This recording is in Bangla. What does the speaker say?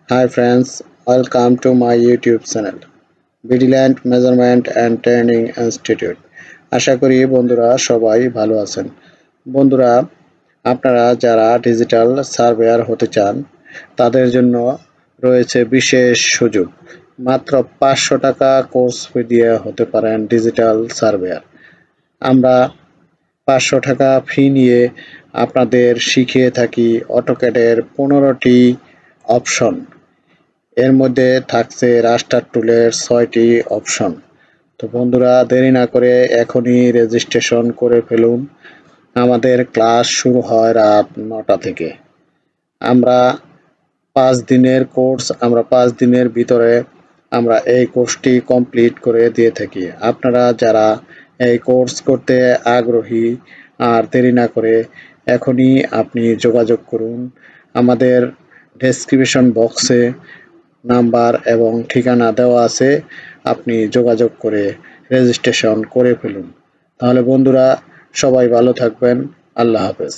Hi friends, welcome to my YouTube channel Vigilant Measurement and Training Institute. আশা করি বন্ধুরা সবাই ভালো আছেন। বন্ধুরা, আপনারা যারা ডিজিটাল সার্ভেয়ার হতে চান তাদের জন্য রয়েছে বিশেষ সুযোগ। মাত্র 500 টাকা কোর্স ফি দিয়ে হতে পারেন ডিজিটাল সার্ভেয়ার। আমরা 500 টাকা ফি নিয়ে আপনাদের শিখিয়ে থাকি অটোক্যাডের 15টি অপশন। এর মধ্যে থাকছে রাস্টার টুলের 6টি অপশন। তো বন্ধুরা, দেরি না করে এখনই রেজিস্ট্রেশন করে ফেলুন। আমাদের ক্লাস শুরু হয় রাত 9টা থেকে। আমরা 5 দিনের কোর্স, 5 দিনের ভিতরে আমরা এই কোর্সটি কমপ্লিট করে দিয়ে থাকি। আপনারা যারা এই কোর্স করতে আগ্রহী, আর দেরি না করে এখনই আপনি যোগাযোগ করুন। আমাদের ডেসক্রিপশন বক্সে নাম্বার এবং ঠিকানা দেওয়া আছে, আপনি যোগাযোগ করে রেজিস্ট্রেশন করে ফেলুন। তাহলে বন্ধুরা, সবাই ভালো থাকবেন। আল্লাহ হাফেজ।